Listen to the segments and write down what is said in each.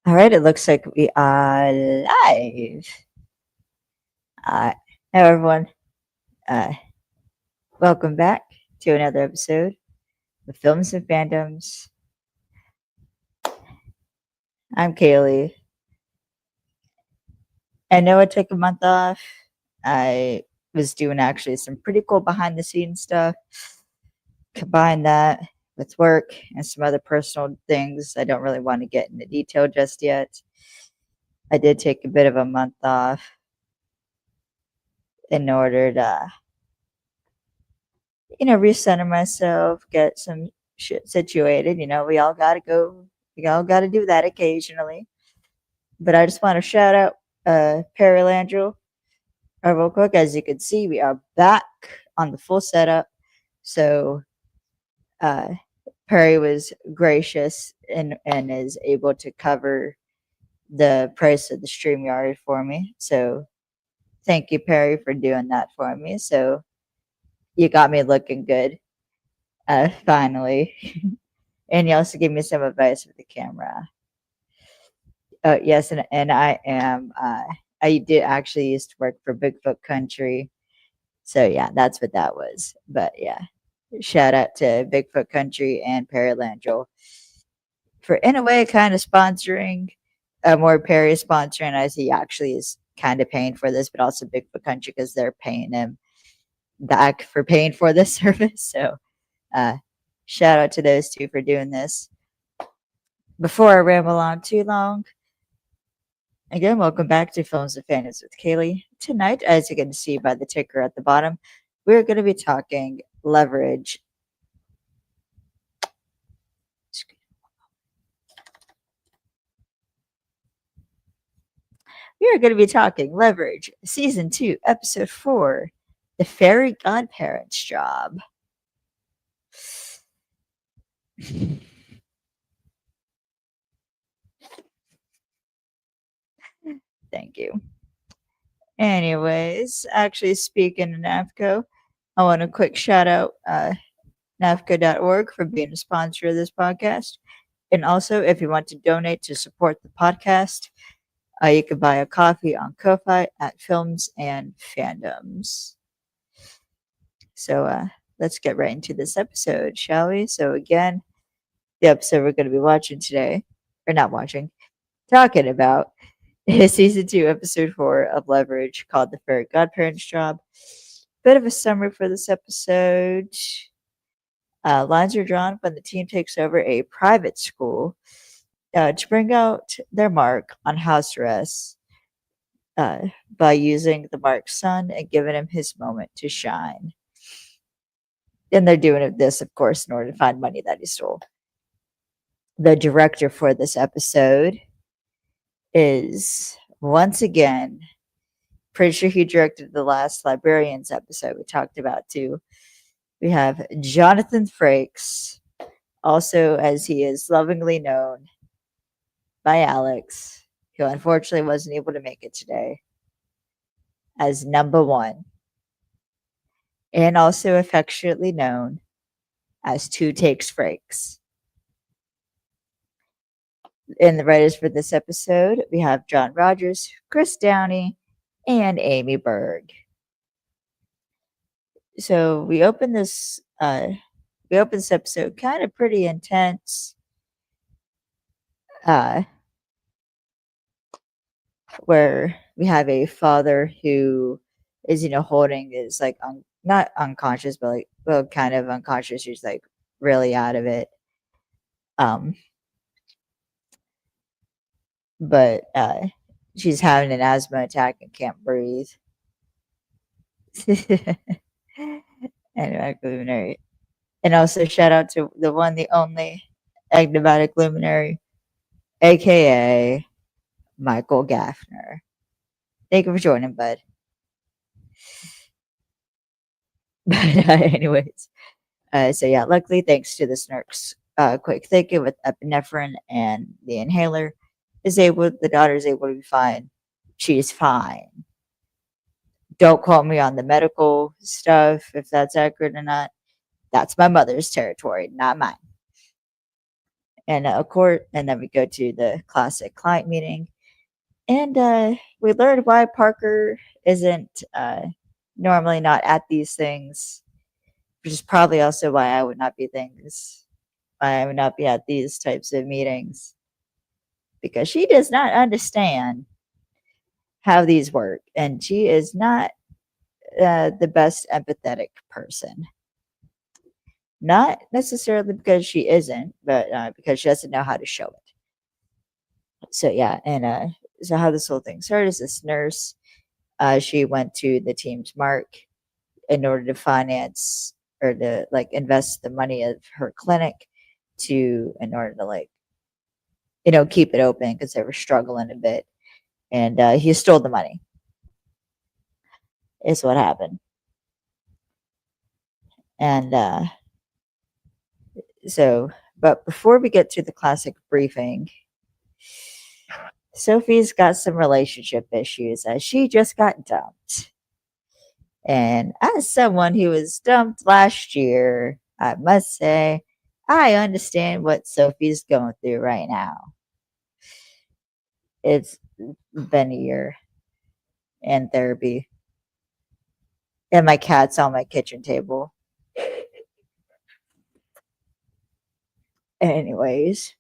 All right, it looks like we are live. Hello, everyone. Uh, Welcome back to another episode of Films and Fandoms. I'm Kaylee. I know I took a month off. I was doing actually some pretty cool behind the scenes stuff. Combine that with work and some other personal things. I don't really want to get into detail just yet. I did take a bit of a month off in order to recenter myself, get some shit situated. We all got to go. We all got to do that occasionally. But I just want to shout out Perry Landrell real quick. As you can see, we are back on the full setup. So uh, Perry was gracious and is able to cover the price of the StreamYard for me. So thank you, Perry, for doing that for me. So you got me looking good, finally. And you also gave me some advice with the camera. Yes, and I am. I did actually used to work for Bigfoot Country, so yeah, that's what that was. But yeah, shout out to Bigfoot Country and Perry Landrell for, in a way, kind of sponsoring. More Perry sponsoring, as he actually is kind of paying for this, but also Bigfoot Country because they're paying him back for paying for this service. So, uh, shout out to those two for doing this. Before I ramble on too long, again, welcome back to Films and Fandoms with Kaylee. Tonight, as you can see by the ticker at the bottom, we're going to be talking Leverage. We are going to be talking Leverage, Season 2, Episode 4, The Fairy Godparents Job. Thank you. Anyways, actually, speaking of NAFCO, I want a quick shout out NAFCO.org for being a sponsor of this podcast. And also, if you want to donate to support the podcast, you can buy a coffee on Ko-Fi at Films and Fandoms. So let's get right into this episode, shall we? So again, the episode we're going to be watching today, or not watching, talking about, is Season 2, Episode 4 of Leverage, called The Fairy Godparents Job. Bit of a summary for this episode. Lines are drawn when the team takes over a private school to bring out their mark on house arrest by using the mark's son and giving him his moment to shine. And they're doing this, of course, in order to find money that he stole. The director for this episode is, once again, pretty sure he directed the last Librarians episode we talked about too. We have Jonathan Frakes, also as he is lovingly known by Alex, who unfortunately wasn't able to make it today, as number one, and also affectionately known as Two Takes Frakes. In the writers for this episode, we have John Rogers, Chris Downey, and Amy Berg. So we open this episode kind of pretty intense, where we have a father who is holding his not unconscious but kind of unconscious. He's really out of it, but she's having an asthma attack and can't breathe. Enigmatic luminary. And also shout out to the one, the only enigmatic luminary, aka Michael Gaffner. Thank you for joining, bud. But anyways, so yeah, luckily thanks to the Snurk's quick thinking with epinephrine and the inhaler, the daughter is able to be fine. She's fine. Don't quote me on the medical stuff if that's accurate or not. That's my mother's territory, not mine. and of course, and then we go to the classic client meeting, and we learned why Parker isn't normally not at these things, which is probably also why I would not be things. Why I would not be at these types of meetings, because she does not understand how these work, and she is not the best empathetic person. Not necessarily because she isn't, but because she doesn't know how to show it. So yeah, and so how this whole thing started is this nurse. She went to the team's mark in order to finance or to like invest the money of her clinic to in order to like keep it open because they were struggling a bit, and he stole the money. Is what happened, and so. But before we get to the classic briefing, Sophie's got some relationship issues as she just got dumped. And as someone who was dumped last year, I must say, I understand what Sophie's going through right now. It's been a year in therapy. And my cat's on my kitchen table. Anyways,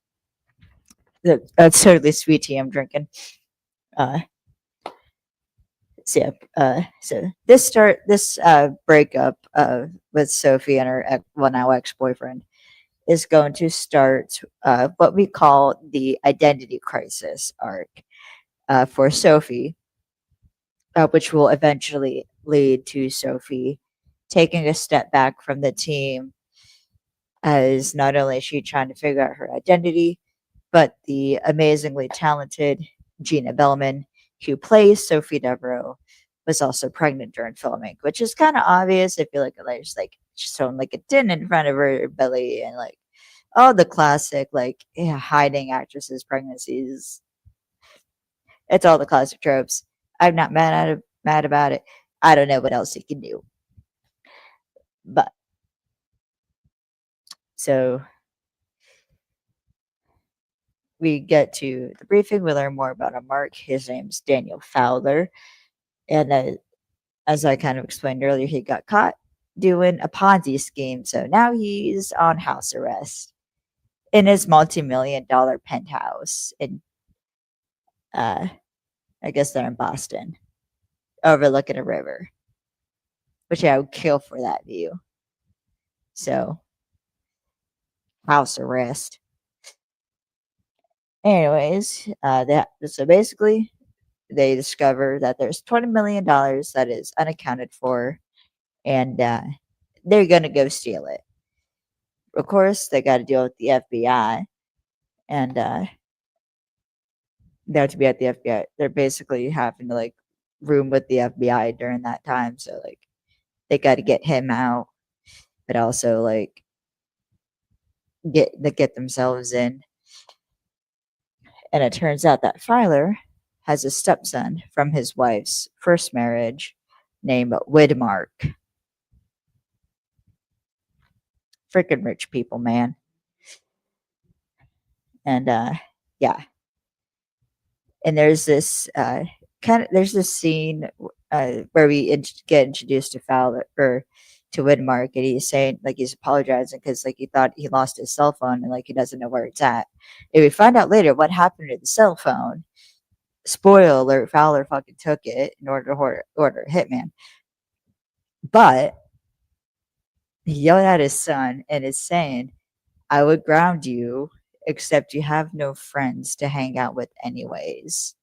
that's totally sweet tea I'm drinking. Uh, so yeah, so this breakup with Sophie and her now ex-boyfriend is going to start what we call the identity crisis arc for Sophie, which will eventually lead to Sophie taking a step back from the team, as not only is she trying to figure out her identity, but the amazingly talented Gina Bellman, who plays Sophie Devereaux, was also pregnant during filming, which is kind of obvious if you look at like she's showing like a tin in front of her belly and like all the classic like hiding actresses pregnancies. It's all the classic tropes. I'm not mad about it. I don't know what else he can do. But so we get to the briefing. We learn more about a Mark. His name's Daniel Fowler, and as I kind of explained earlier, he got caught doing a Ponzi scheme, so now he's on house arrest in his multi-million-dollar penthouse in uh I guess they're in Boston, overlooking a river, which I would kill for that view. So, house arrest. Anyways, so basically, they discover that there's $20 million that is unaccounted for, and they're gonna go steal it. Of course, they got to deal with the FBI, and they have to be at the FBI. They're basically having to like room with the FBI during that time, so like they got to get him out, but also like get themselves in. And it turns out that Filer has a stepson from his wife's first marriage named Widmark. Freaking rich people, man. And yeah. And there's this there's this scene where we get introduced to Fowler or to Widmark, and he's saying like he's apologizing because like he thought he lost his cell phone and like he doesn't know where it's at. And we find out later what happened to the cell phone. Spoiler alert: Fowler fucking took it in order to order a hitman. But he yelled at his son and is saying, "I would ground you, except you have no friends to hang out with anyways."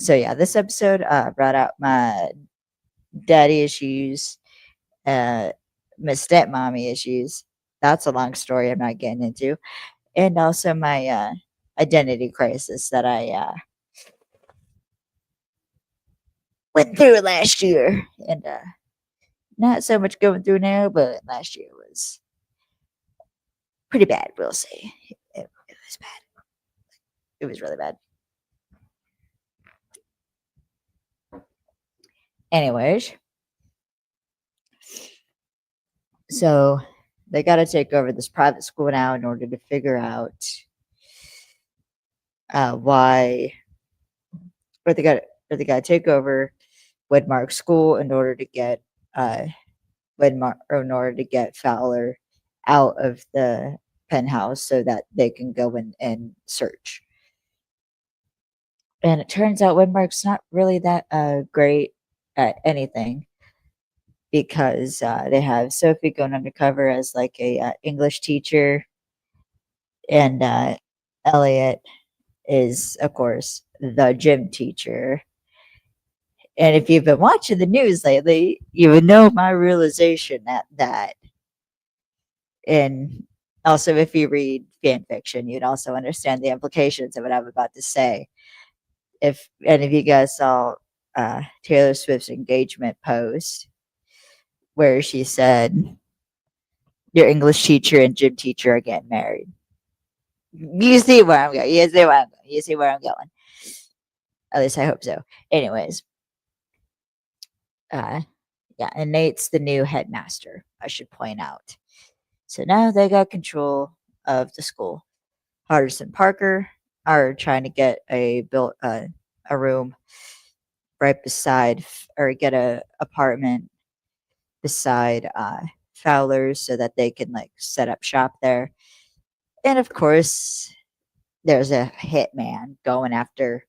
So yeah, this episode brought out my daddy issues, uh, my stepmommy issues. That's a long story I'm not getting into, and also my identity crisis that I went through last year, and not so much going through now, but last year was pretty bad. We'll say it was bad. It was really bad. Anyways, so they got to take over this private school now in order to figure out why, or they got to take over Widmark School in order to get uh, Widmark, or in order to get Fowler out of the penthouse so that they can go in and search. And it turns out Widmark's not really that great at anything because they have Sophie going undercover as like a English teacher, and Elliot is, of course, the gym teacher. And if you've been watching the news lately, you would know my realization at that. And also, if you read fan fiction, you'd also understand the implications of what I'm about to say. If any of you guys saw Taylor Swift's engagement post, where she said, "Your English teacher and gym teacher are getting married." You see where I'm going. You see where I'm going. You see where I'm going. At least I hope so. Anyways, uh, yeah, and Nate's the new headmaster, I should point out. So now they got control of the school. Hardison Parker are trying to get a room right beside, or get a apartment beside Fowler's so that they can like set up shop there. And of course, there's a hitman going after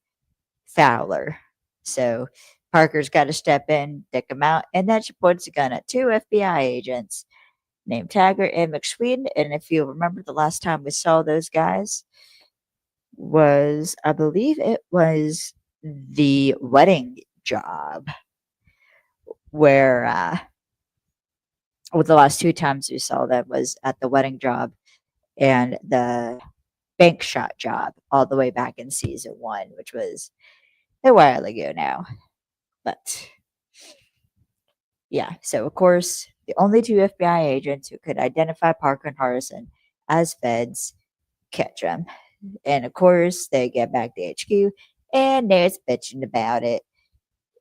Fowler. So Parker's got to step in, dick him out, and then she points a gun at two FBI agents named Taggart and McSween. And if you remember, the last time we saw those guys was, I believe it was the wedding job, where well, the last two times we saw them was at the wedding job and the bank shot job, all the way back in season one, which was a while ago now. But yeah, so of course, the only two FBI agents who could identify Parker and Hardison as feds catch them. And of course, they get back to HQ and there's bitching about it,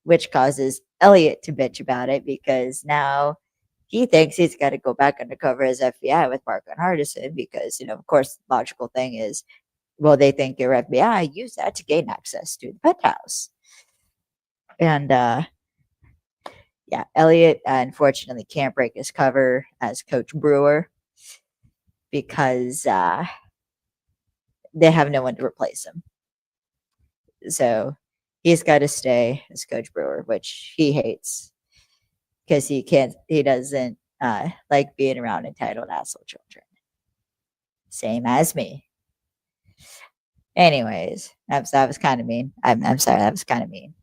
which causes Elliot to bitch about it because now he thinks he's got to go back undercover as FBI with Parker and Hardison because, of course, the logical thing is, well, they think you're FBI, use that to gain access to the penthouse. And yeah, Elliot unfortunately can't break his cover as Coach Brewer because they have no one to replace him. So he's got to stay as Coach Brewer, which he hates because he doesn't like being around entitled asshole children. Same as me. Anyways, that was kind of mean. I'm sorry, that was kind of mean.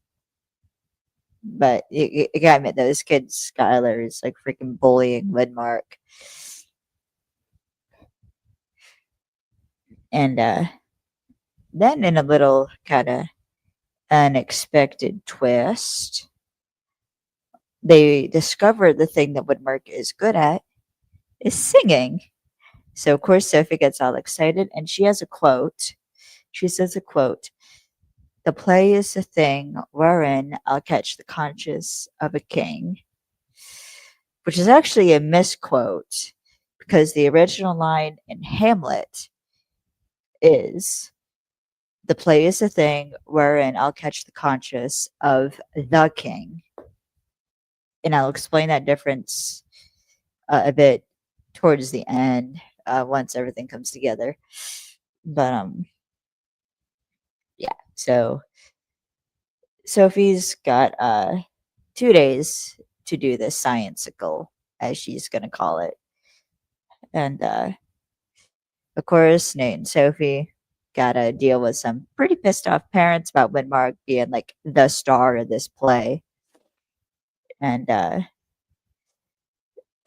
But you gotta admit, those kids, Skylar is like freaking bullying Widmark. And then, in a little kind of unexpected twist, they discover the thing that Widmark is good at is singing. So, of course, Sophie gets all excited and she has a quote. She says a quote, "The play is a thing wherein I'll catch the conscience of a king," which is actually a misquote because the original line in Hamlet is, "The play is a thing wherein I'll catch the conscience of the king." And I'll explain that difference a bit towards the end once everything comes together. But yeah, so Sophie's got 2 days to do this sciencicle, as she's gonna call it. And of course, Nate and Sophie gotta deal with some pretty pissed off parents about Widmark being like the star of this play. And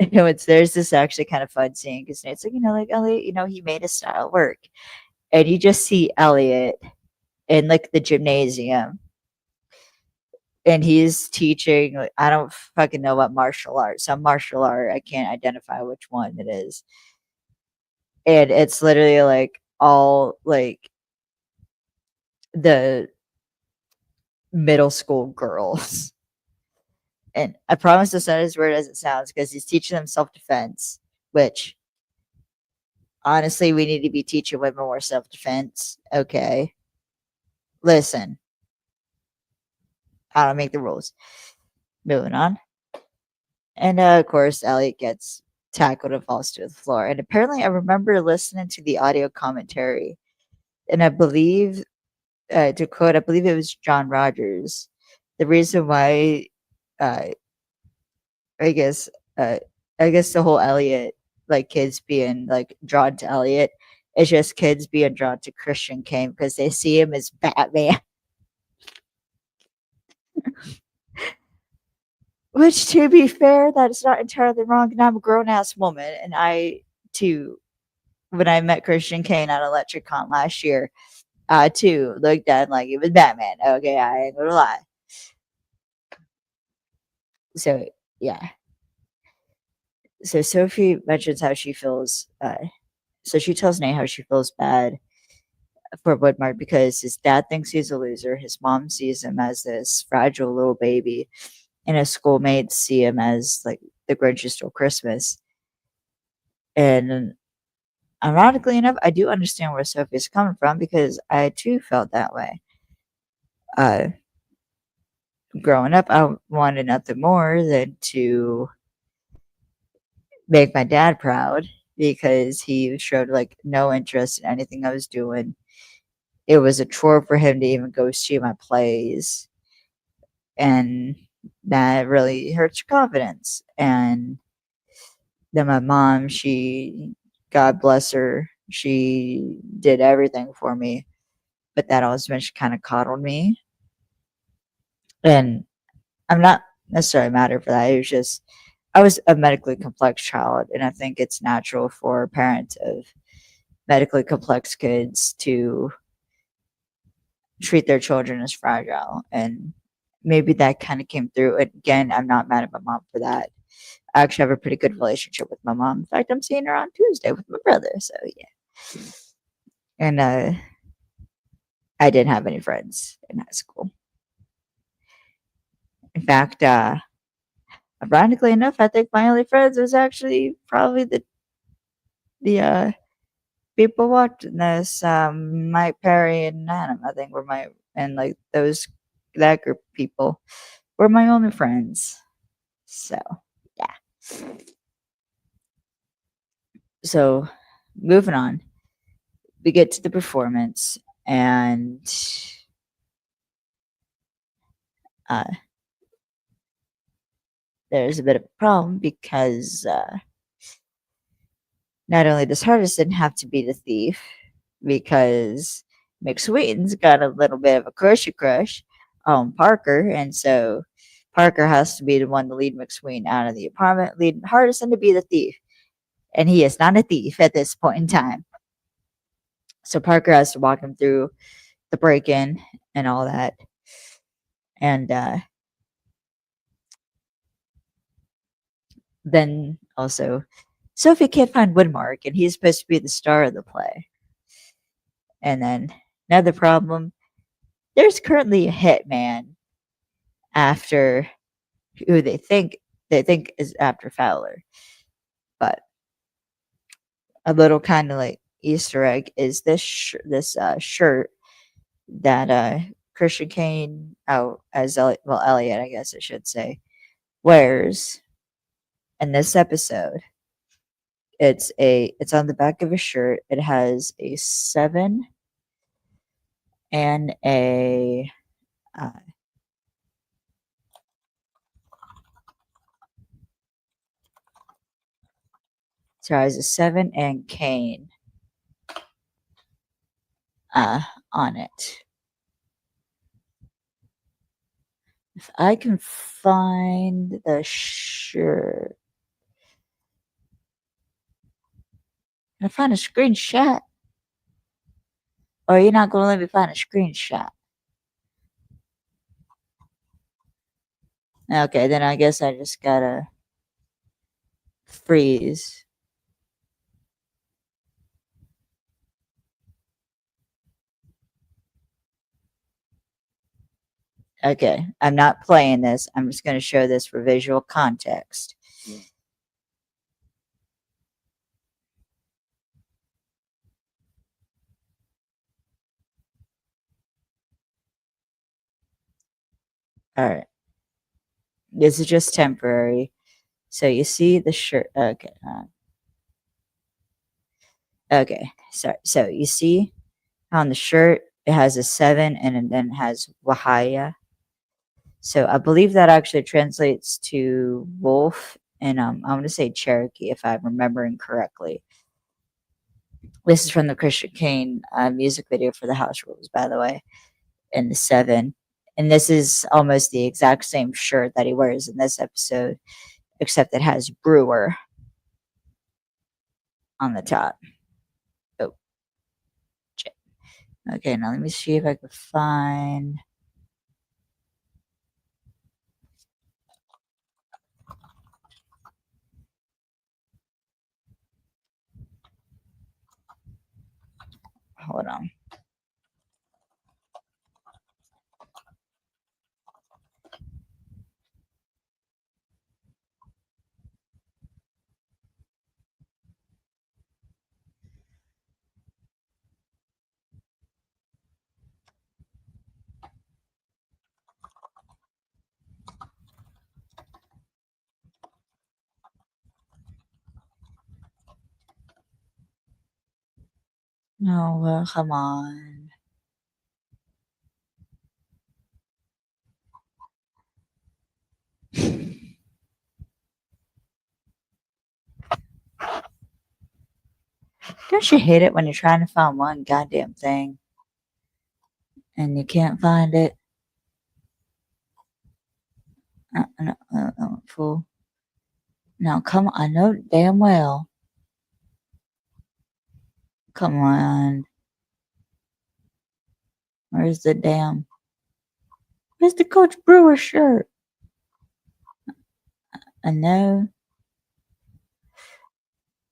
there's this actually kind of fun scene because Nate's like, like Elliot, he made his style work. And you just see Elliot in like the gymnasium and he's teaching, like, I don't fucking know what martial art, some martial art, I can't identify which one it is. And it's literally like all like the middle school girls. And I promise it's not as weird as it sounds because he's teaching them self-defense, which Honestly, we need to be teaching women more self defense. Okay. Listen, I don't make the rules. Moving on. And of course, Elliot gets tackled and falls to the floor. And apparently, I remember listening to the audio commentary, and I believe, to quote, I believe it was John Rogers. The reason why, uh, I guess, uh, I guess the whole Elliot, like kids being like drawn to Elliot, is just kids being drawn to Christian Kane because they see him as Batman. Which, to be fair, that is not entirely wrong. And I'm a grown ass woman, and I too, when I met Christian Kane at ElectriCon last year, I too looked at him like he was Batman. Okay, I ain't gonna lie. So yeah. So Sophie mentions how she feels. So she tells Nate how she feels bad for Woodmark because his dad thinks he's a loser. His mom sees him as this fragile little baby, and his schoolmates see him as like the Grinch who stole Christmas. And ironically enough, I do understand where Sophie's coming from because I too felt that way. Uh, Growing up, I wanted nothing more than to make my dad proud because he showed like no interest in anything I was doing. It was a chore for him to even go see my plays, and that really hurts your confidence. And then my mom, she, God bless her, she did everything for me, but that also meant she kind of coddled me. And I'm not necessarily mad at her for that. It was just I was a medically complex child, and I think it's natural for parents of medically complex kids to treat their children as fragile. And maybe that kind of came through. And again, I'm not mad at my mom for that. I actually have a pretty good relationship with my mom. In fact, I'm seeing her on Tuesday with my brother. So yeah. And I didn't have any friends in high school. In fact, ironically enough, I think my only friends was actually probably the people watching this. Mike Perry and Adam, I think were my and like those that group of people were my only friends. So yeah. So moving on, we get to the performance, and uh, there's a bit of a problem because not only does Hardison have to be the thief, because McSweeten's got a little bit of a crush on Parker, and so Parker has to be the one to lead McSween out of the apartment, leading Hardison to be the thief. And he is not a thief at this point in time. So Parker has to walk him through the break in and all that. And then also, Sophie can't find Woodmark, and he's supposed to be the star of the play. And then another problem, there's currently a hitman after who they think is after Fowler. But a little kind of like Easter egg is this shirt that Christian Kane, as Elliot, I guess I should say, wears in this episode. It's on the back of a shirt. It has a 7 and a uh, sorry, it has a 7 and Kane on it. If I can find the shirt, can I find a screenshot? Or you're not going to let me find a screenshot? Okay, then I guess I just gotta freeze. Okay, I'm not playing this. I'm just going to show this for visual context. All right. This is just temporary. So you see the shirt. Okay. Okay. So you see on the shirt it has a 7 and then it has Wahaya. So I believe that actually translates to wolf, and I'm going to say Cherokee if I'm remembering correctly. This is from the Christian Kane music video for the House Rules, by the way, in the 7. And this is almost the exact same shirt that he wears in this episode, except it has Brewer on the top. Oh, shit. Okay, now let me see if I can find. Hold on. No, come on. Don't you hate it when you're trying to find one goddamn thing and you can't find it? Fool. Now, come on. I know damn well. Come on. Where's the damn. Where's the Coach Brewer shirt? I know.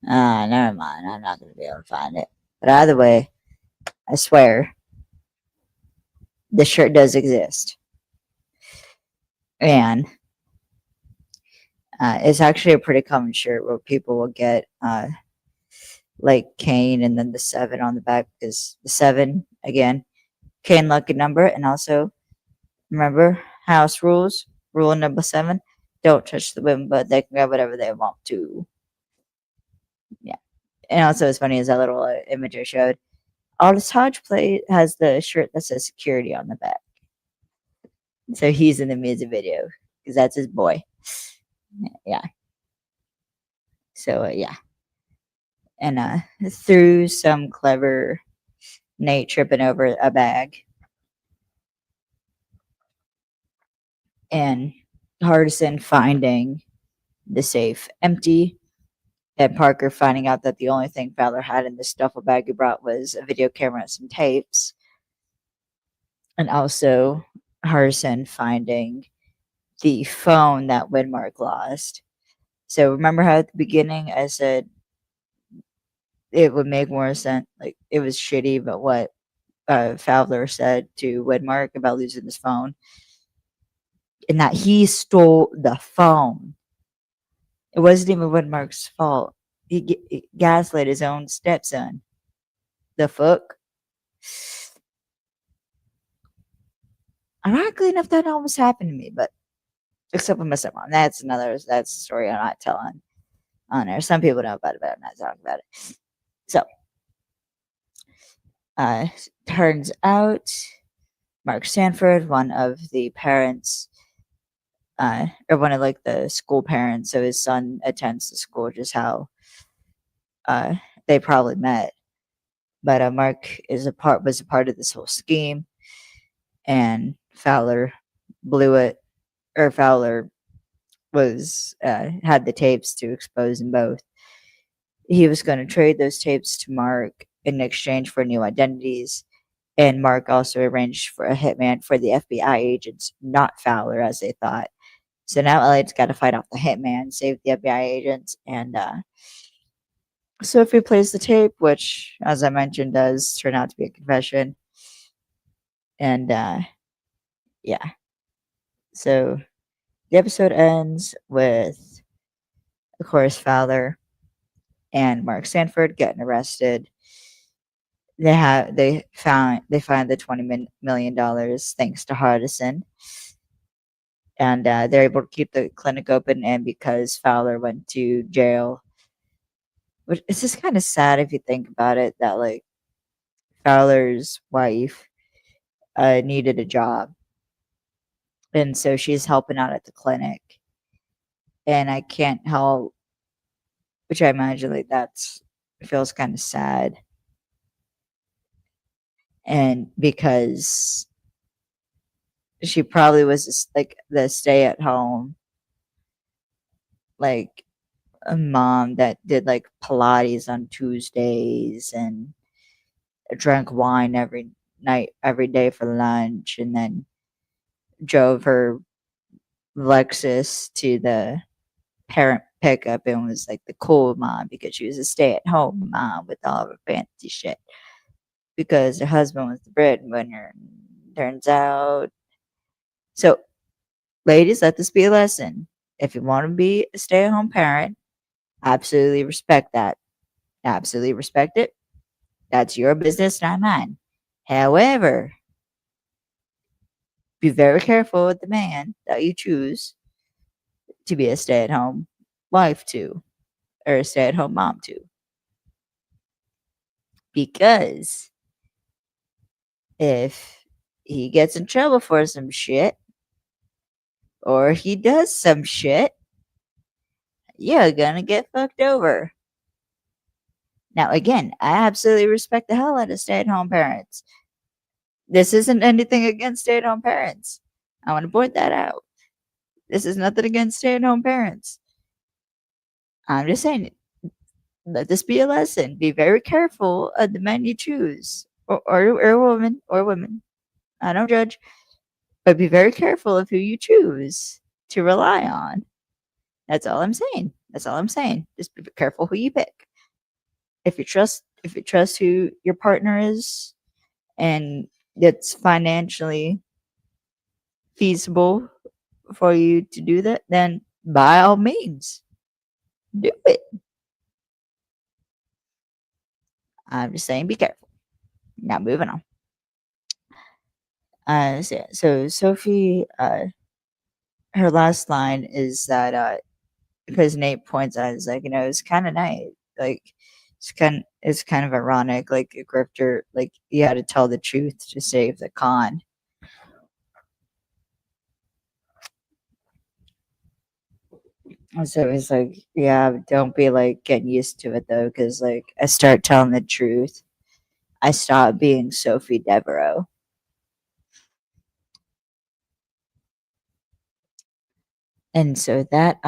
Ah, never mind. I'm not going to be able to find it. But either way, I swear, this shirt does exist. And it's actually a pretty common shirt where people will get like Kane and then the 7 on the back because the 7, again, Kane lucky number. And also, remember, house rules. Rule number 7, don't touch the women, but they can grab whatever they want to. Yeah. And also, as funny as that little image I showed, Aldous Hodge play has the shirt that says security on the back. So he's in the music video because that's his boy. Yeah. So, yeah. And through some clever Nate tripping over a bag and Hardison finding the safe empty, and Parker finding out that the only thing Fowler had in the duffel bag he brought was a video camera and some tapes, and also Hardison finding the phone that Widmark lost. So remember how at the beginning I said it would make more sense, like it was shitty, but what Fowler said to Widmark about losing his phone, and that he stole the phone. It wasn't even Widmark's fault. He gaslit his own stepson. The fuck? Ironically enough, that almost happened to me, but except with my stepmom. That's a story I'm not telling on there. Some people know about it, but I'm not talking about it. So, uh, turns out Mark Sanford, one of the parents, or one of like the school parents, so his son attends the school, just how uh, they probably met. But Mark was a part of this whole scheme, and Fowler blew it, or Fowler was had the tapes to expose them both. He was going to trade those tapes to Mark in exchange for new identities, and Mark also arranged for a hitman for the FBI agents, not Fowler as they thought. So now Elliot's got to fight off the hitman, save the FBI agents, and Sophie plays the tape, which, as I mentioned, does turn out to be a confession. And yeah, so the episode ends with, of course, Fowler and Mark Sanford getting arrested. They find the $20 million thanks to Hardison, and they're able to keep the clinic open. And because Fowler went to jail, which it's just kind of sad if you think about it, that like Fowler's wife needed a job, and so she's helping out at the clinic. And I can't help, which I imagine like that's feels kind of sad, and because she probably was just like the stay at home, like a mom that did like Pilates on Tuesdays and drank wine every night, every day for lunch, and then drove her Lexus to the parent pickup and was like the cool mom because she was a stay at home mom with all of her fancy shit because her husband was the breadwinner. Turns out. So, ladies, let this be a lesson. If you want to be a stay at home parent, absolutely respect that. Absolutely respect it. That's your business, not mine. However, be very careful with the man that you choose to be a stay at home wife to, or a stay at home mom to. Because if he gets in trouble for some shit, or he does some shit, you're gonna get fucked over. Now, again, I absolutely respect the hell out of stay at home parents. This isn't anything against stay at home parents. I want to point that out. This is nothing against stay at home parents. I'm just saying, let this be a lesson. Be very careful of the men you choose, or women. I don't judge, but be very careful of who you choose to rely on. That's all I'm saying. That's all I'm saying. Just be careful who you pick. If you trust who your partner is, and it's financially feasible for you to do that, then by all means, do it. I'm just saying, be careful. Now, moving on. So Sophie, her last line is that because Nate points out, is like, it's kind of nice, like it's kind of ironic, like a grifter, like you had to tell the truth to save the con. And so it's like, yeah, don't be like getting used to it though, because like I start telling the truth, I stop being Sophie Devereaux. And so that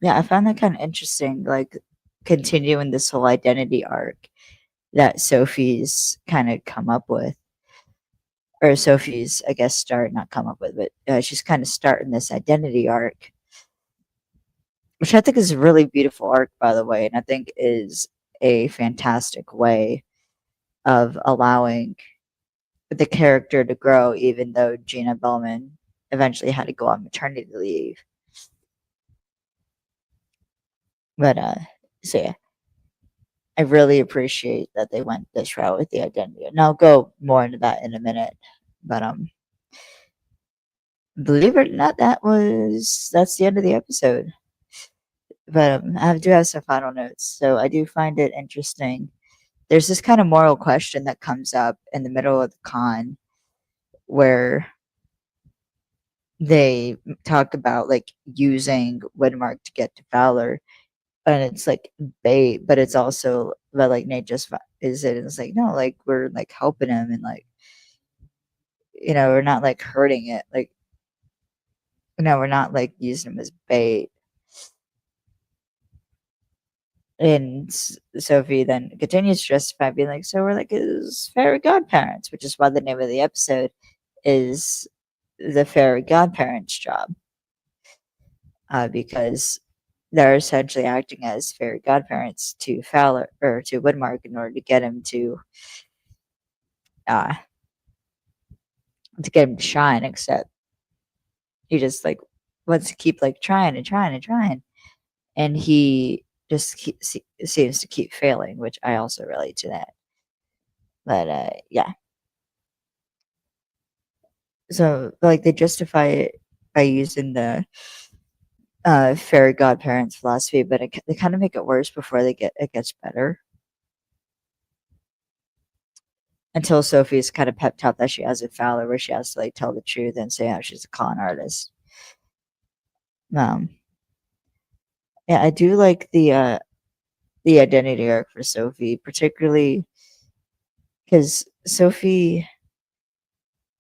yeah, I found that kind of interesting, like continuing this whole identity arc that Sophie's kind of come up with, or Sophie's, I guess, start, not come up with, but she's kind of starting this identity arc, which I think is a really beautiful arc, by the way, and I think is a fantastic way of allowing the character to grow, even though Gina Bellman eventually had to go on maternity leave. But so yeah, I really appreciate that they went this route with the identity, and I'll go more into that in a minute. But believe it or not, that's the end of the episode. But I do have some final notes. So I do find it interesting. There's this kind of moral question that comes up in the middle of the con where they talk about like using Widmark to get to Fowler, and it's like bait, but it's also, but like Nate just is it, and it's like, no, like we're like helping him, and like, we're not like hurting it, like, we're not like using him as bait. And Sophie then continues to justify, being like, so we're like his fairy godparents, which is why the name of the episode is the Fairy Godparents Job, because they're essentially acting as fairy godparents to Fowler, or to Widmark, in order uh, to get him to shine. Except he just like wants to keep like trying and trying and trying, and he just seems to keep failing, which I also relate to that. But yeah. So like they justify it by using the fairy godparents philosophy, but they kind of make it worse before it gets better. Until Sophie's kind of pep talk that she has a Fowler, where she has to like tell the truth and say how she's a con artist. Um, yeah, I do like the identity arc for Sophie, particularly because Sophie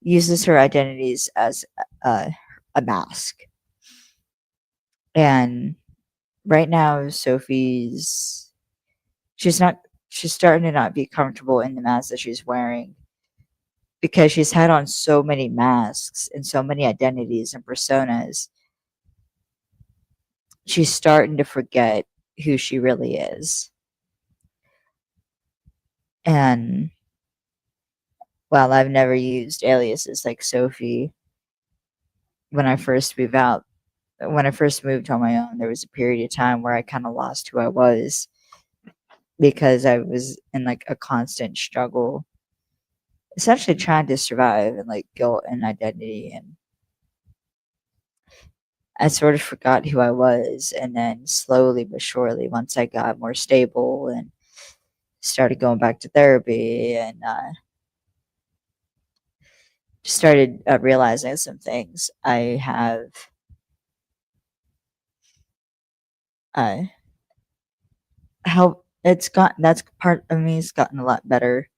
uses her identities as uh, a mask, and right now she's not she's starting to not be comfortable in the mask that she's wearing because she's had on so many masks and so many identities and personas. She's starting to forget who she really is. And while I've never used aliases like Sophie, when I first moved out, when I first moved on my own, there was a period of time where I kind of lost who I was because I was in like a constant struggle, essentially trying to survive and like guilt and identity. And I sort of forgot who I was. And then slowly but surely, once I got more stable and started going back to therapy and started realizing some things, I have uh, how it's gotten that's part of me has gotten a lot better,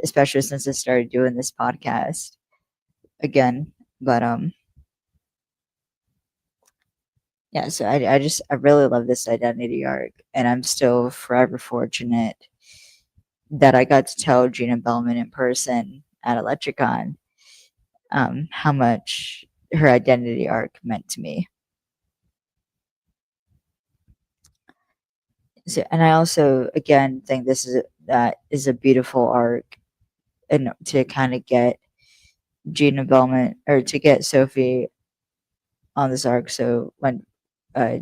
especially since I started doing this podcast again. But yeah, so I really love this identity arc, and I'm still forever fortunate that I got to tell Gina Bellman in person at Electricon how much her identity arc meant to me. So, and I also again think that is a beautiful arc, and to kind of get Gina Bellman or to get Sophie on this arc. So uh,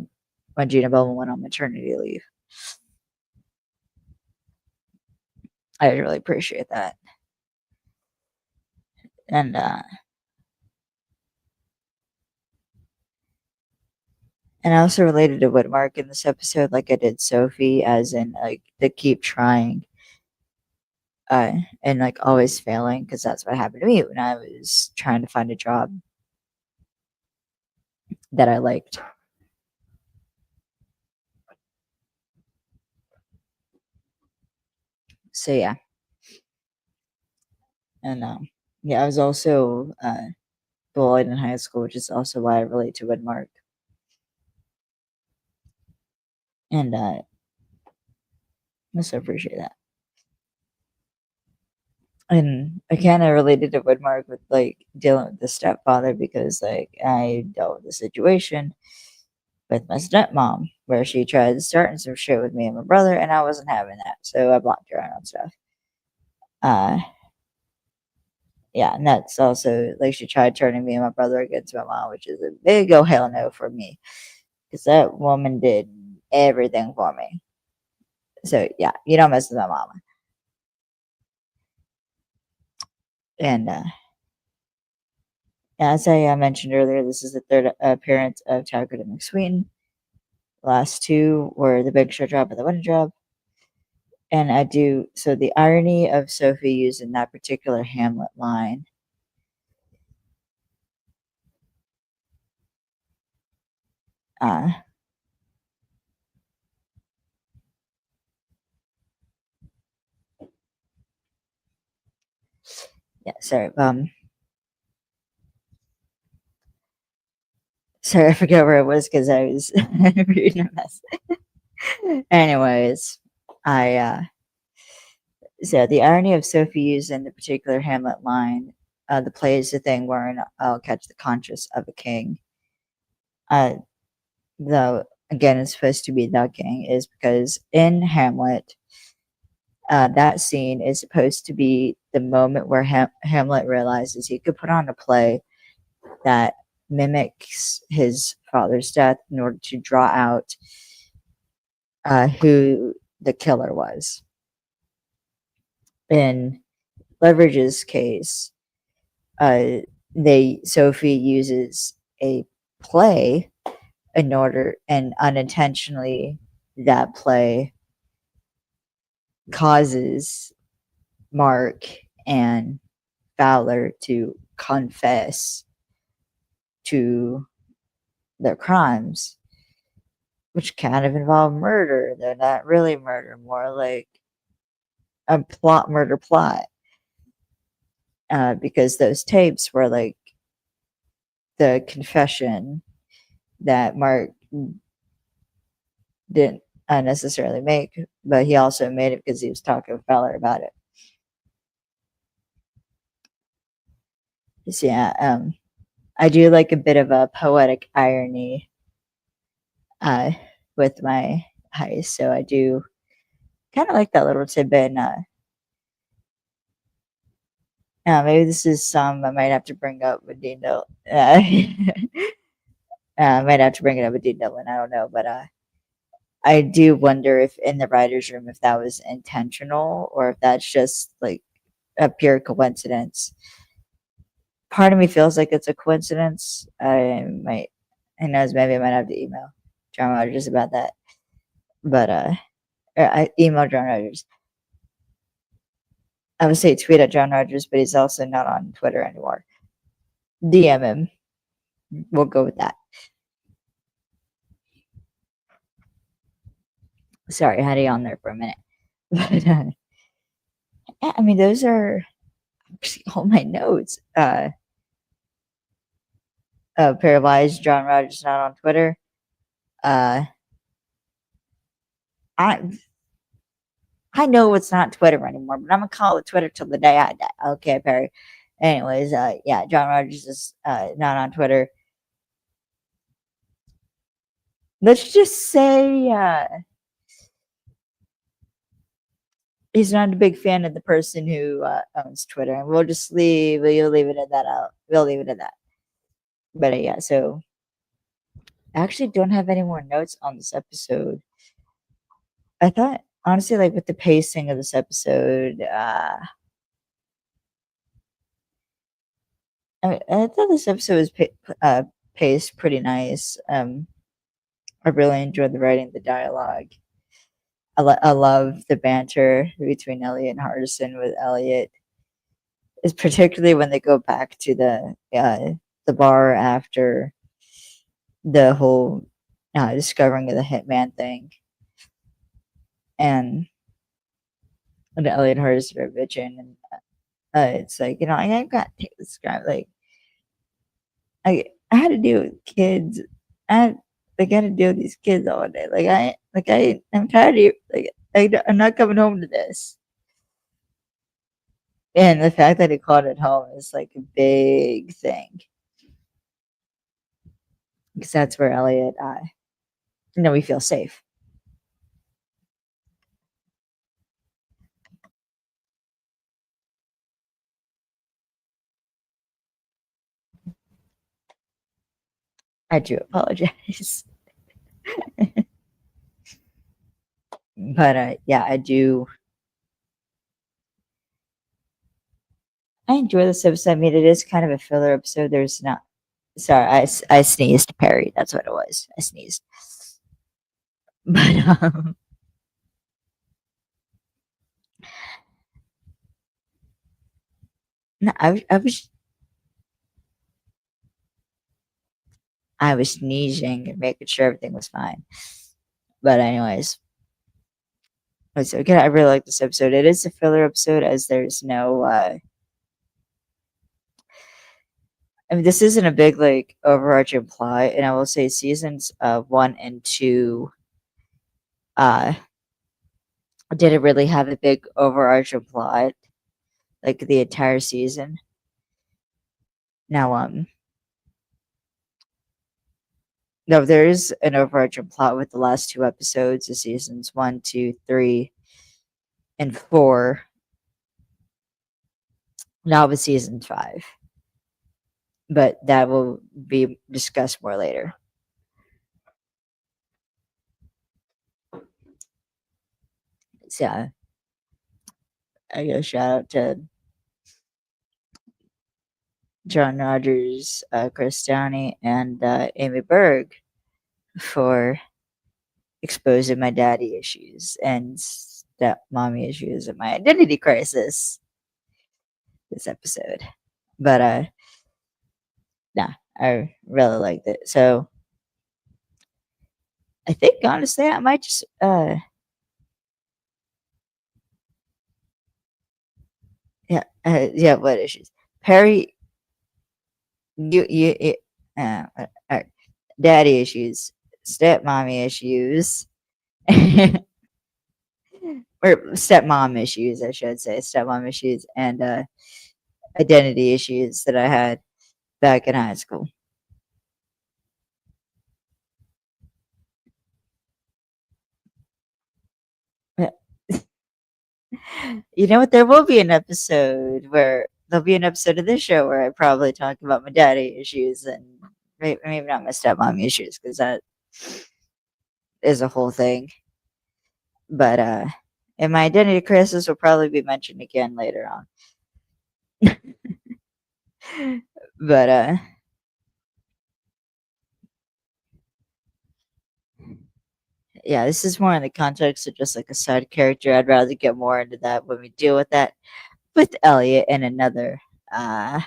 when Gina Bellman went on maternity leave, I really appreciate that. And and I also related to Whitmark in this episode, like I did Sophie, as in like the keep trying, and like always failing, because that's what happened to me when I was trying to find a job that I liked. So yeah, and yeah, I was also bullied in high school, which is also why I relate to Whitmark. And I also appreciate that. And I kind of related to Woodmark with like dealing with the stepfather because like I dealt with the situation with my stepmom where she tried starting some shit with me and my brother, and I wasn't having that, so I blocked her out on stuff. Uh, yeah, and that's also like she tried turning me and my brother against my mom, which is a big oh hell no for me because that woman did everything for me. So yeah, you don't mess with my mama. And as I mentioned earlier, this is the third appearance of Taggart and McSween. The last two were the Big Show Job and the Winning Job. And I do so the irony of Sophie using that particular Hamlet line. Uh, yeah, sorry. Sorry, I forgot where I was because I was reading a mess. Anyways, I so the irony of Sophie using the particular Hamlet line, the play is the thing wherein I'll catch the conscience of a king. Uh, though again, it's supposed to be the king, is because in Hamlet, that scene is supposed to be the moment where Hamlet realizes he could put on a play that mimics his father's death in order to draw out who the killer was. In Leverage's case, uh, Sophie uses a play in order, and unintentionally that play causes Mark and Fowler to confess to their crimes, which kind of involve murder. They're not really murder, more like a murder plot. Because those tapes were like the confession that Mark didn't unnecessarily make, but he also made it because he was talking with Fowler about it. So yeah, I do like a bit of a poetic irony uh, with my heist, so I do kind of like that little tidbit. Maybe this is some I might have to bring up with Dean Dillon. I might have to bring it up with Dean Dillon. I don't know, but I do wonder if in the writers' room if that was intentional or if that's just like a pure coincidence. Part of me feels like it's a coincidence. Who knows, maybe I might have to email John Rogers about that. But I emailed John Rogers. I would say tweet at John Rogers, but he's also not on Twitter anymore. DM him. We'll go with that. Sorry, I had it on there for a minute. But yeah, I mean, those are all my notes. Paralyzed John Rogers not on Twitter. Uh, I I know it's not Twitter anymore, but I'm gonna call it Twitter till the day I die. Okay, Perry. Anyways, yeah, John Rogers is not on Twitter. Let's just say he's not a big fan of the person who owns Twitter, and we'll leave it at that. We'll leave it at that. But yeah, so I actually don't have any more notes on this episode. I thought honestly, like with the pacing of this episode, I thought this episode was paced pretty nice. I really enjoyed the writing, the dialogue. I love the banter between Elliot and Hardison with Elliot. Is particularly when they go back to the bar after the whole discovering of the hitman thing, and Elliot and Hardison are bitching, and it's like I got to take this guy. Like I had to deal with kids. I got to deal with these kids all day. I'm tired of you. I'm not coming home to this. And the fact that he called it home is like a big thing because that's where Elliot, we feel safe. I do apologize, but yeah, I do. I enjoy this episode. I mean, it is kind of a filler episode. There's not. Sorry, I sneezed, Perry. That's what it was. I sneezed. But no, I was sneezing and making sure everything was fine. But anyways, so again, I really like this episode. It is a filler episode as there's no. I mean, this isn't a big like overarching plot, and I will say seasons 1 and 2 uh didn't really have a big overarching plot like the entire season. Now, no, there is an overarching plot with the last 2 episodes of seasons 1, 2, 3, and 4. Now with season 5, but that will be discussed more later. So yeah, I go shout out to John Rogers, Chris Downey, and Amy Berg for exposing my daddy issues and step mommy issues and my identity crisis this episode. But nah, I really liked it. So I think honestly I might just yeah, what issues? Perry you daddy issues, stepmommy issues, or stepmom issues, I should say, stepmom issues, and identity issues that I had back in high school. Yeah. You know what? There will be an episode where there'll be an episode of this show where I probably talk about my daddy issues and maybe not my stepmom issues because that is a whole thing. But and my identity crisis will probably be mentioned again later on. But yeah, this is more in the context of just like a side character. I'd rather get more into that when we deal with that with Elliot and another. Uh,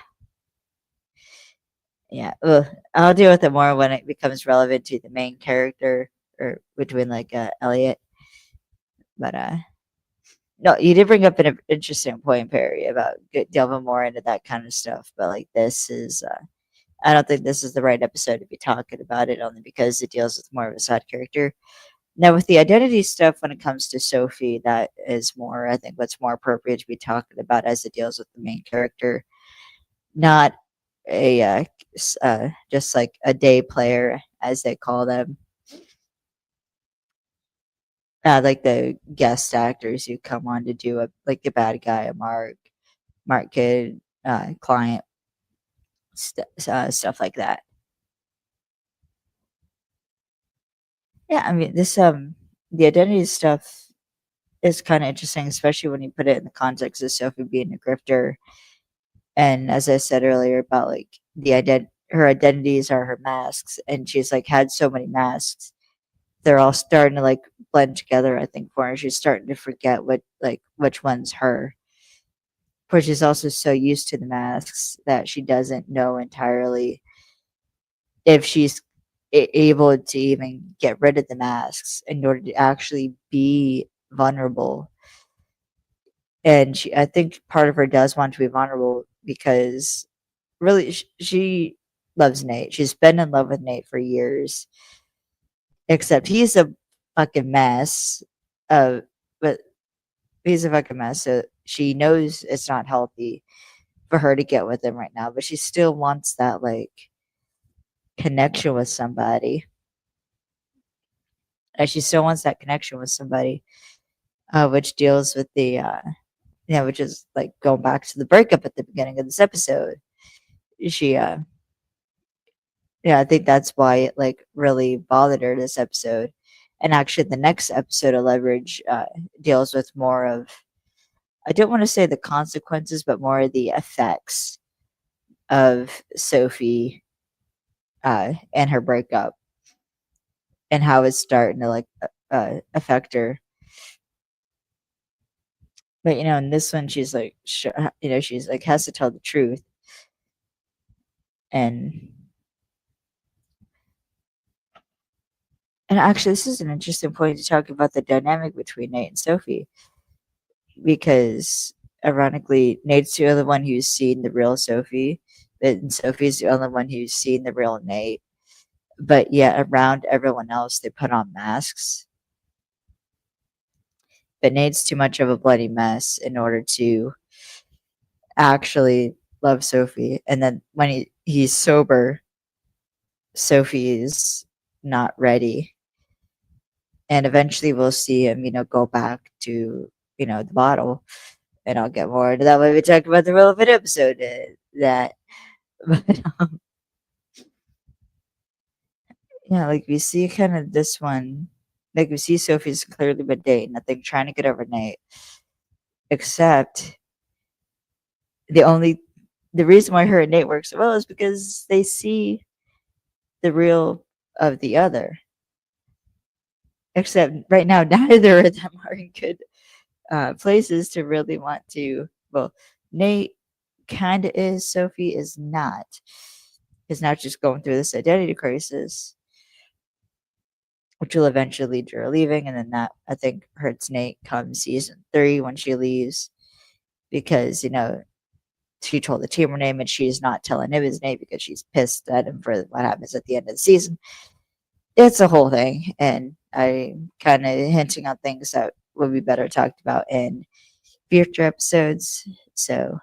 yeah, I'll deal with it more when it becomes relevant to the main character or between like Elliot. But no, you did bring up an interesting point, Perry, about delving more into that kind of stuff. But like this is, I don't think this is the right episode to be talking about it only because it deals with more of a side character. Now, with the identity stuff, when it comes to Sophie, that is more, I think, what's more appropriate to be talking about as it deals with the main character, not a just like a day player, as they call them, like the guest actors who come on to do a like the bad guy, a Mark Kid, client, stuff like that. Yeah, I mean, the identity stuff is kind of interesting, especially when you put it in the context of Sophie being a grifter. And as I said earlier about like her identities are her masks, and she's like had so many masks. They're all starting to like blend together, I think, for her. She's starting to forget what like which one's her. But she's also so used to the masks that she doesn't know entirely if she's able to even get rid of the masks in order to actually be vulnerable. And I think part of her does want to be vulnerable because really she loves Nate. She's been in love with Nate for years, except he's a fucking mess. But he's a fucking mess. So she knows it's not healthy for her to get with him right now, but she still wants that like connection with somebody. And she still wants that connection with somebody, which deals with the which is like going back to the breakup at the beginning of this episode. She Yeah, I think that's why it like really bothered her this episode. And actually, the next episode of Leverage deals with more of, I don't want to say the consequences, but more of the effects of Sophie and her breakup and how it's starting to like affect her. But in this one, she's like, she's like has to tell the truth, and actually, this is an interesting point to talk about the dynamic between Nate and Sophie because ironically, Nate's the only one who's seen the real Sophie, and Sophie's the only one who's seen the real Nate. But yet, around everyone else, they put on masks. But Nate's too much of a bloody mess in order to actually love Sophie. And then when he's sober, Sophie's not ready. And eventually, we'll see him, go back to, the bottle. And I'll get more into that when we talk about the relevant episode. That But yeah, like we see kind of this one, like we see Sophie's clearly been dating, nothing trying to get over Nate, except the only the reason why her and Nate work so well is because they see the real of the other. Except right now, neither of them are in good places to really want to. Well, Nate kind of is. Sophie is not. Is now just going through this identity crisis, which will eventually lead to her leaving, and then that I think hurts Nate come season 3 when she leaves because she told the team her name and she's not telling him his name because she's pissed at him for what happens at the end of the season. It's a whole thing, and I'm kind of hinting on things that would be better talked about in future episodes. So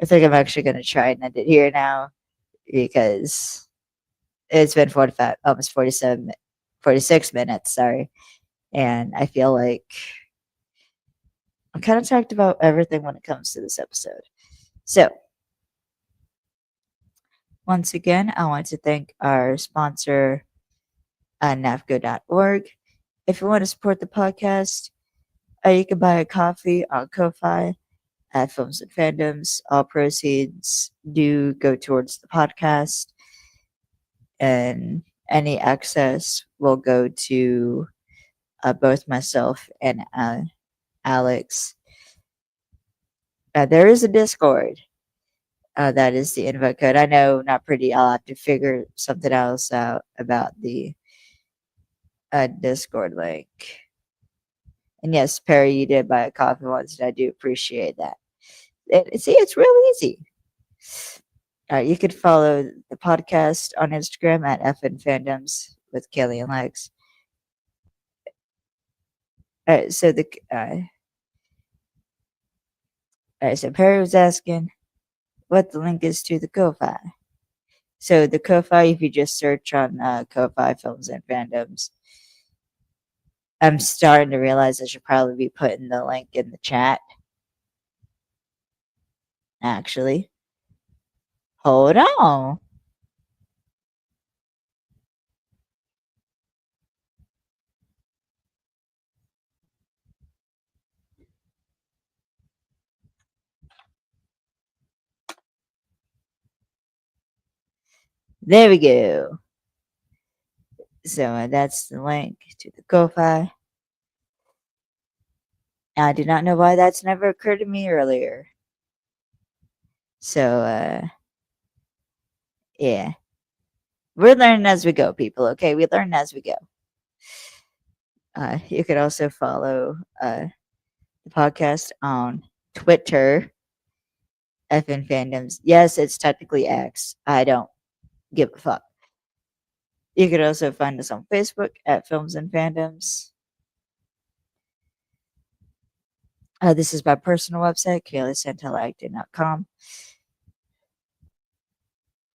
I think I'm actually going to try and end it here now because it's been 45, almost 47, 46 minutes. Sorry. And I feel like I kind of talked about everything when it comes to this episode. So, once again, I want to thank our sponsor, nafco.org. If you want to support the podcast, you can buy a coffee on Ko-Fi at Films and Fandoms. All proceeds do go towards the podcast, and any excess will go to both myself and Alex. There is a Discord. That is the invite code. I know, not pretty. I'll have to figure something else out about the Discord link. And yes, Perry, you did buy a coffee once, and I do appreciate that. See, it's real easy. You could follow the podcast on Instagram at FN Fandoms with Kaylee and Lex. So so Perry was asking what the link is to the Ko-Fi. So the Ko-Fi, if you just search on Ko-Fi Films and Fandoms, I'm starting to realize I should probably be putting the link in the chat. Actually, hold on. There we go. So that's the link to the Ko-Fi. I do not know why that's never occurred to me earlier. So, yeah. We're learning as we go, people, okay? We learn as we go. You could also follow the podcast on Twitter, FN Fandoms. Yes, it's technically X. I don't give a fuck. You could also find us on Facebook at Films and Fandoms. This is my personal website, KayleeSantelacting.com.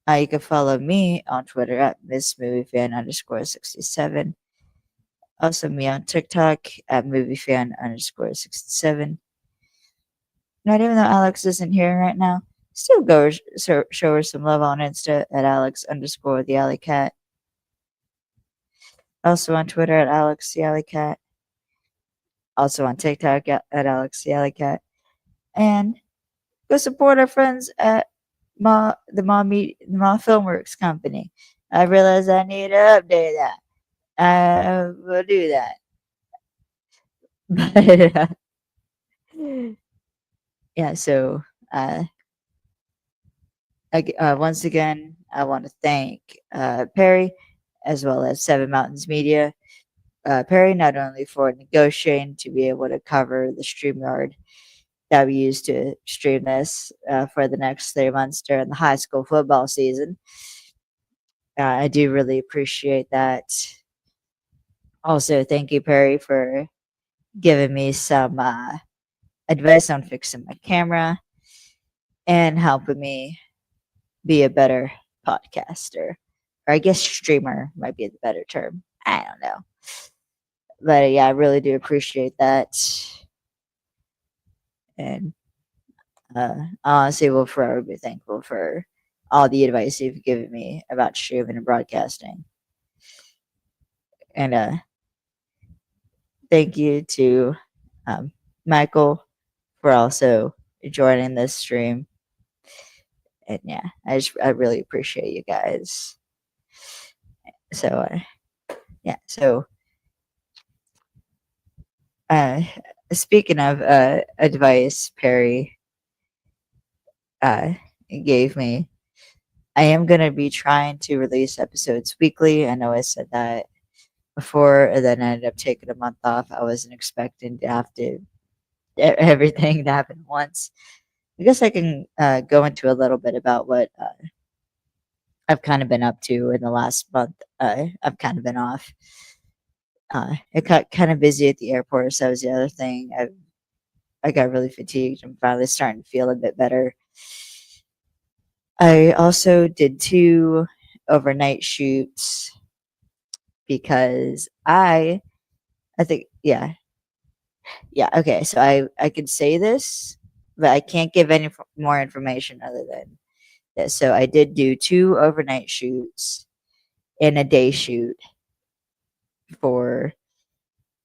You can follow me on Twitter at MissMovieFan_67. Also me on TikTok at MovieFan_67. Not even though Alex isn't here right now, still go show her some love on Insta at Alex_the Alley Cat. Also on Twitter at Alex the Alley Cat. Also on TikTok at Alex the Alley Cat. And go support our friends at the Ma Filmworks company. I realize I need to update that. I will do that. But yeah, so once again, I want to thank Perry as well as Seven Mountains Media. Perry, not only for negotiating to be able to cover the StreamYard that we use to stream this for the next 3 months during the high school football season. I do really appreciate that. Also, thank you, Perry, for giving me some advice on fixing my camera and helping me be a better podcaster. Or I guess streamer might be the better term. I don't know. But yeah, I really do appreciate that. And honestly, will forever be thankful for all the advice you've given me about streaming and broadcasting. And thank you to Michael for also joining this stream. And yeah, I really appreciate you guys. So yeah, so uh, speaking of advice, Perry uh, gave me. I am gonna be trying to release episodes weekly. I know I said that before, and then I ended up taking a month off. I wasn't expecting to have to everything to happen once. I guess I can go into a little bit about what I've kind of been up to in the last month. I've kind of been off. It got kind of busy at the airport, so that was the other thing. I got really fatigued. I'm finally starting to feel a bit better. I also did 2 overnight shoots because I think yeah, okay, so I could say this, but I can't give any more information other than this. So I did do 2 overnight shoots and a day shoot for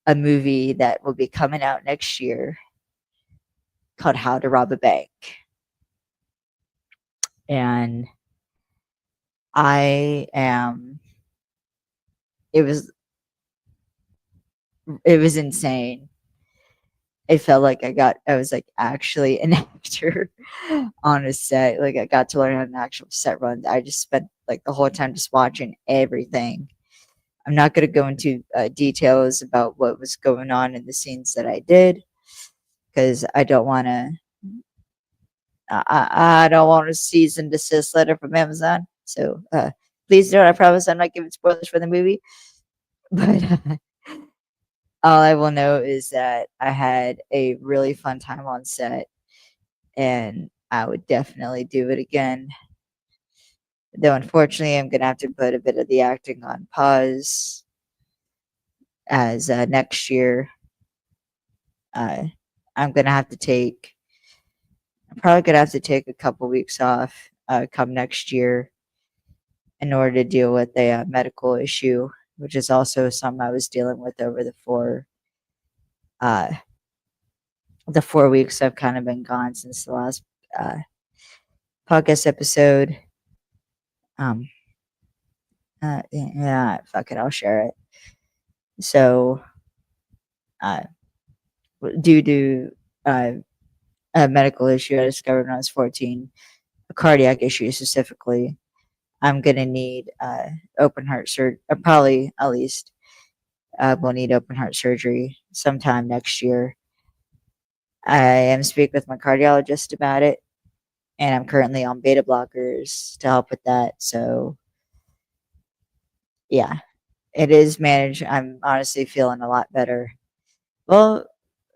a movie that will be coming out next year called How to Rob a Bank. And I am it was it was insane. It felt like I was like actually an actor on a set. Like I got to learn how an actual set run. I just spent like the whole time just watching everything. I'm not going to go into details about what was going on in the scenes that I did because I don't want to. I don't want a cease and desist letter from Amazon. So please don't. I promise I'm not giving spoilers for the movie. But all I will know is that I had a really fun time on set, and I would definitely do it again. Though unfortunately, I'm gonna have to put a bit of the acting on pause as next year. Uh, I'm gonna have to take. I'm probably gonna have to take a couple weeks off come next year in order to deal with a medical issue, which is also something I was dealing with over uh, the 4 weeks I've kind of been gone since the last uh, podcast episode. Um, yeah, fuck it, I'll share it. So, uh, due to uh, a medical issue I discovered when I was 14, a cardiac issue specifically, I'm gonna need open heart surgery. Probably at least will need open heart surgery sometime next year. I am speaking with my cardiologist about it, and I'm currently on beta blockers to help with that. So, yeah, it is managed. I'm honestly feeling a lot better. Well,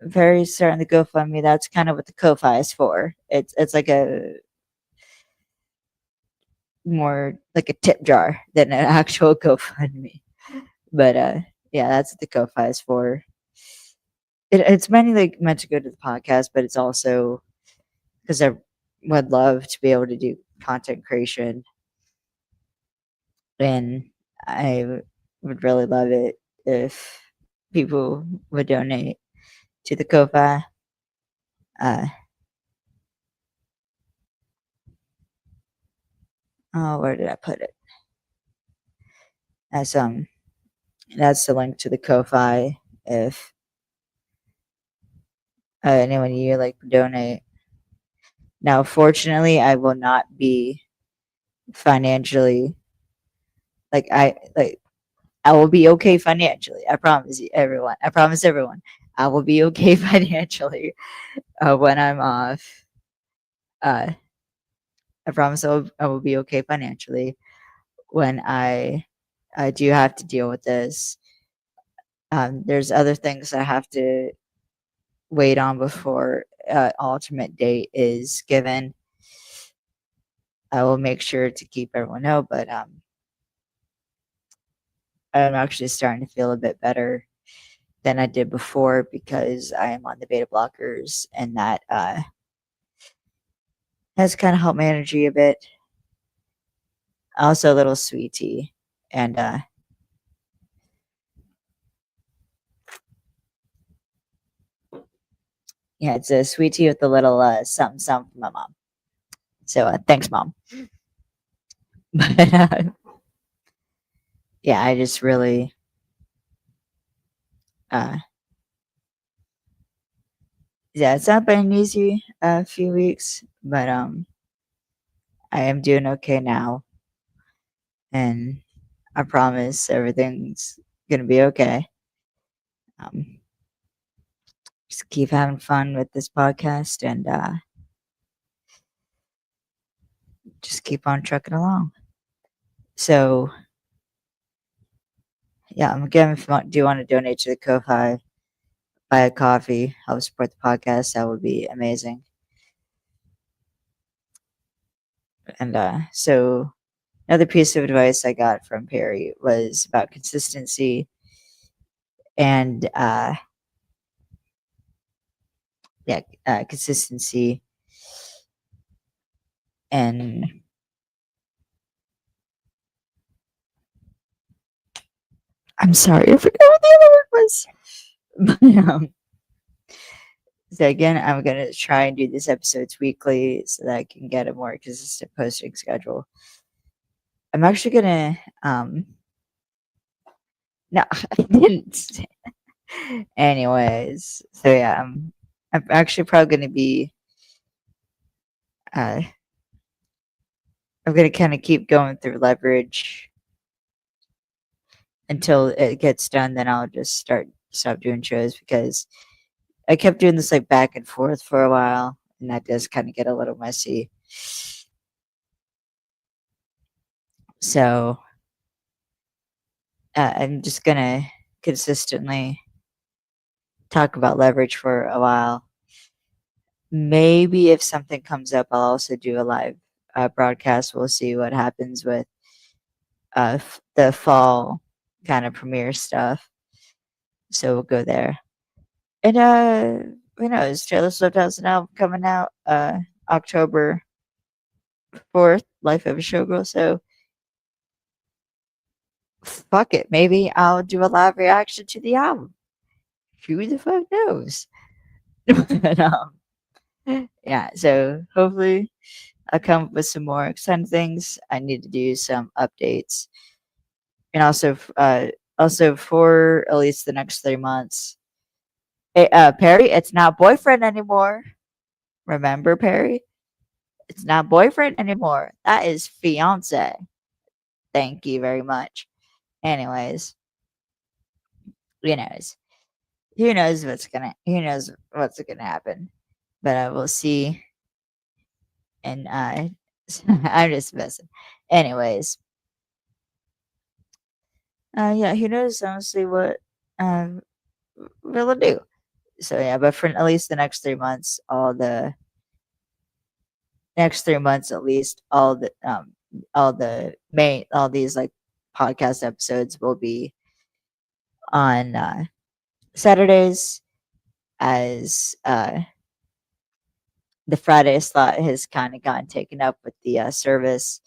very starting the GoFundMe. That's kind of what the Ko-fi is for. It's like a more like a tip jar than an actual GoFundMe. But yeah, that's what the Ko-fi is for. It's mainly like meant to go to the podcast, but it's also because I would love to be able to do content creation, and would really love it if people would donate to the Ko-fi. Uh, oh, where did I put it? As that's the link to the Ko-fi if anyone you like donate. Now, fortunately, I will not be financially like I will be okay financially. I promise you, everyone. I promise everyone, I will be okay financially when I'm off. Uh, I promise I will be okay financially when I do have to deal with this. There's other things I have to wait on before ultimate date is given. I will make sure to keep everyone know, but I'm actually starting to feel a bit better than I did before because I am on the beta blockers, and that has kind of helped my energy a bit. Also, a little sweet tea, and Yeah, it's a sweet tea with a little something something from my mom. So thanks, mom. But yeah, I just really uh yeah, it's not been an easy few weeks, but I am doing okay now, and I promise everything's gonna be okay. Um, just keep having fun with this podcast and just keep on trucking along. So yeah, again, if you do you want to donate to the Ko-Fi, buy a coffee, help support the podcast, that would be amazing. And so another piece of advice I got from Perry was about consistency and consistency and I'm sorry, I forgot what the other word was. But, so again, I'm gonna try and do these episodes weekly so that I can get a more consistent posting schedule. I'm actually gonna no, I didn't. Anyways, so yeah, I'm actually probably gonna be uh I'm gonna kind of keep going through leverage until it gets done. Then I'll just stop doing shows because I kept doing this like back and forth for a while, and that does kind of get a little messy. So I'm just gonna consistently talk about leverage for a while. Maybe if something comes up, I'll also do a live broadcast. We'll see what happens with the fall kind of premiere stuff. So we'll go there. And who knows? Taylor Swift has an album coming out October 4th, Life of a Showgirl. So fuck it. Maybe I'll do a live reaction to the album. Who the fuck knows? But, yeah, so hopefully I'll come up with some more exciting things. I need to do some updates. And also for at least the next 3 months. Hey, Perry, it's not boyfriend anymore. Remember, Perry? It's not boyfriend anymore. That is fiance. Thank you very much. Anyways, who knows? Who knows what's gonna happen. But I will see. And I'm just messing. Anyways, yeah, who knows honestly what um we'll do. So yeah, but for at least the next 3 months at least, all these like podcast episodes will be on Saturdays as the Friday slot has kind of gotten taken up with the service.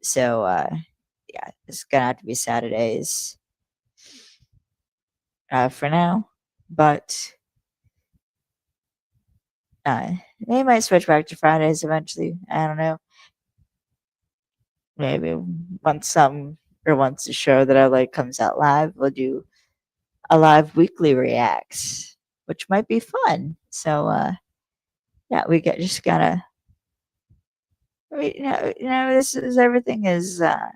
So yeah, it's gonna have to be Saturdays for now. But they might switch back to Fridays eventually. I don't know. Maybe once the show that I like comes out live, we'll do a live weekly reacts, which might be fun. So yeah, we get just gotta this is everything is yeah,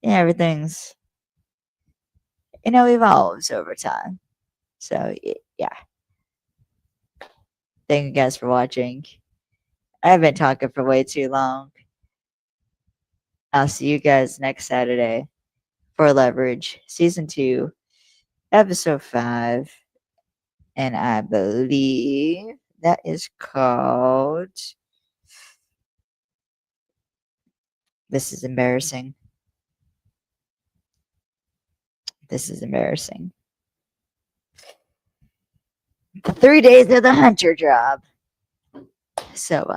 everything's evolves over time. So yeah, thank you guys for watching. I've been talking for way too long. I'll see you guys next Saturday for Leverage Season 2, Episode 5. And I believe that is called. This is embarrassing. This is embarrassing. The 3 days of the Hunter Job. So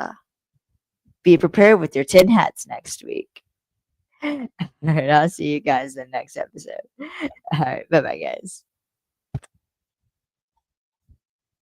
be prepared with your tin hats next week. All right, I'll see you guys in the next episode. All right, bye bye, guys.